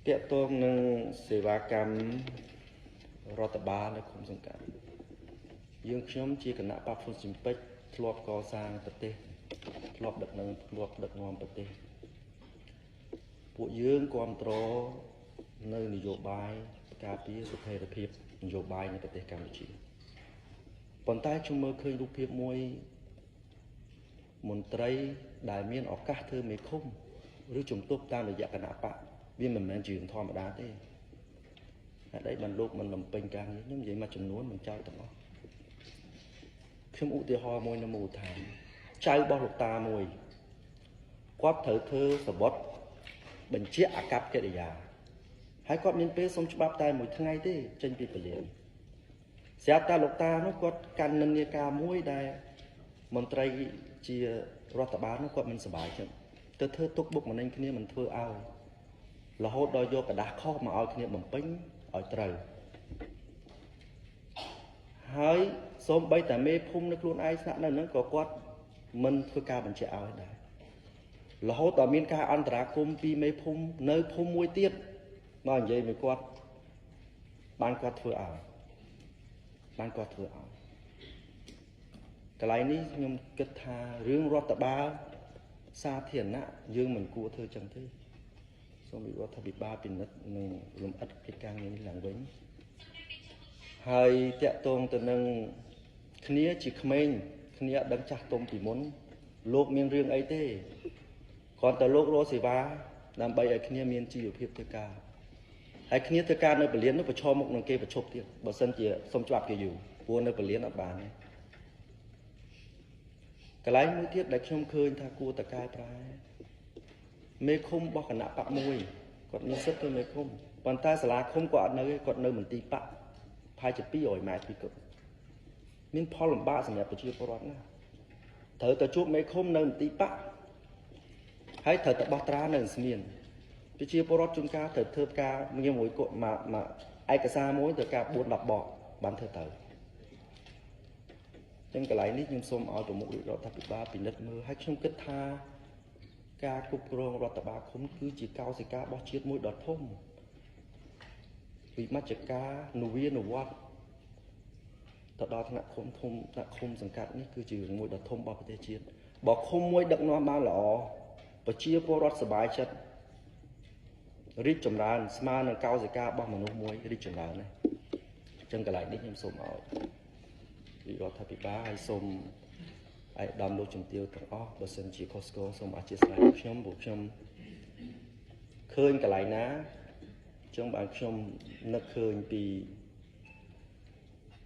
Tiết tôm nâng sẽ va cam rọt ba là không dừng cả dương nhóm chỉ cần nạp bạc phun xịn pếch lọp co sang bật tê lọp đợt ngon bật tê bộ dương quan trò nơi nị dụ bài cà phê sụp hề đặc biệt nị dụ bàiในประเทศกัมพูชีប៉ុន្តែខ្ញុំមើលឃើញរូបភាពមួយមន្ត្រីដែលមានឱកាសធ្វើមេឃុំឬជំទប់តាមរយៈគណៈបកវាមិនមែនជារឿងធម្មតាទេហើយđâyបានលោកមិនលំពេញការងារខ្ញុំនិយាយមកចំនួនមិនចោលទាំងអស់ខ្ញុំឧទាហរណ៍មួយនៅមូលដ្ឋានចៅរបស់លោកតាមួយគាត់ត្រូវធ្វើសបុតបញ្ជាអាកប្បកិរិយាហើយគាត់មានពេលសុំច្បាប់តែមួយថ្ងៃទេចេញពីពលានស្រាប់តែលោកតានោះគាត់កាន់និន្នាការមួយដែលមន្ត្រីជារដ្ឋបាលនោះគាត់មិនសប្បាយចិត្តទៅធ្វើទុកបុកម្នេញគ្នាមិនធ្វើឲ្យរហូតដល់យកกระดาษខុសមកឲ្យគ្នាបំពេញឲ្យត្រូវហើយសូម្បីតែមេភូមិនៅខ្លួនឯងស្នាក់នៅហ្នឹងក៏គាត់មិនធ្វើការបញ្ជាក់ឲ្យដែររហូតដល់មានការអន្តរាគមន៍ពីមេភូមិនៅភូមិមួយទៀតមកនិយាយមួយគាត់បានគាត់ធ្វើឲ្យកន្លែងនេះខ្ញុំគិតថារឿងរដ្ឋបាលសាធារណៈយើងមិនគួរធ្វើចឹងទេសូមរដ្ឋាភិបាលពិនិត្យនិងលំអិតកិច្ចការងារនេះឡើងវិញហើយតាក់ទងទៅនឹងគ្នាជាក្មេងគ្នាអត់ដឹងចាស់ទុំពីមុនលោកមានរឿងអីទេគ្រាន់តែលោករកសេវាដើម្បីឲ្យគ្នាមានជីវភាពធ្វើការហើយគ្នាធ្វើការនៅពលាននោះប្រឈមមុខនឹងគេប្រឈប់ទៀតបើសិនជាសុំច្បាប់គេយូរព្រោះនៅពលានអត់បានទេកន្លែងមួយទៀតដែលខ្ញុំឃើញថាគួរតកែប្រែមេឃុំរបស់គណៈបកមួយគាត់មានសិទ្ធិធ្វើមេឃុំប៉ុន្តែសាលាឃុំគាត់អត់នៅទេគាត់នៅមន្ទីរបកប្រហែលជា200ម៉ែត្រពីគាត់មានផលលំបាកសម្រាប់ប្រជាពលរដ្ឋណាស់ត្រូវទៅជួបមេឃុំនៅមន្ទីរបកហើយត្រូវទៅបោះត្រានៅស្មៀនប្រជាពលរដ្ឋជួនកាលត្រូវធ្វើការងារមួយគាត់មកឯកសារមួយត្រូវការ4-10បកបានធ្វើទៅចឹងកន្លែងនេះខ្ញុំសូមឲ្យប្រមុខរដ្ឋាភិបាលពិនិត្យមើលហើយខ្ញុំគិតថាការគ្រប់គ្រងរដ្ឋបាលឃុំគឺជាកោសិការបស់ជាតិមួយដ៏ធំពីមជ្ឈការនវានុវត្តន៍ទៅដល់ថ្នាក់ឃុំធំថ្នាក់ឃុំសង្កាត់នេះគឺជារឿងមួយដ៏ធំរបស់ប្រទេសជាតិបើឃុំមួយដឹកនាំបានល្អប្រជាពលរដ្ឋសប្បាយចិត្តរីកចម្រើនស្មើនឹងកោសិការបស់មនុស្សមួយរីកចម្រើនណាអញ្ចឹងកន្លែងនេះខ្ញុំសូមឲ្យរដ្ឋាភិបាលហើយសូមឯកឧត្តមលោកជំទាវទាំងអស់បើសិនជាខុសឆ្គងសូមអធិស្ឋានខ្ញុំព្រោះខ្ញុំឃើញកន្លែងណាចឹងបានខ្ញុំនឹកឃើញពី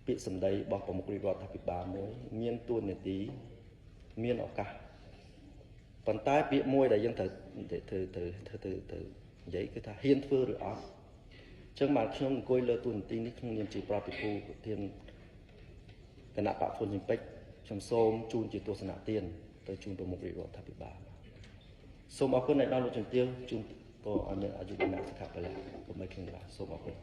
ពាក្យសម្ដីរបស់ប្រមុខរដ្ឋាភិបាលមួយមានទួនាទីមានឱកាសប៉ុន្តែពាក្យមួយដែលយើងត្រូវនិយាយគឺថាហ៊ានធ្វើឬអត់ចឹងបានខ្ញុំអង្គុយលើទួនាទីនេះក្នុងនាមជាប្រតិភូប្រធានគណៈបកហ៊ុនស៊ិនពេជ្រខ្ញុំសូមជូនជាទស្សនៈទានទៅជូនប្រមុខរដ្ឋាភិបាលសូមអរគុណដល់លោកជំទាវជូនពរឲ្យមានអាយុវណ្ណៈសុខៈពលៈកុំឲ្យគ្មានឡាសូមអរគុណ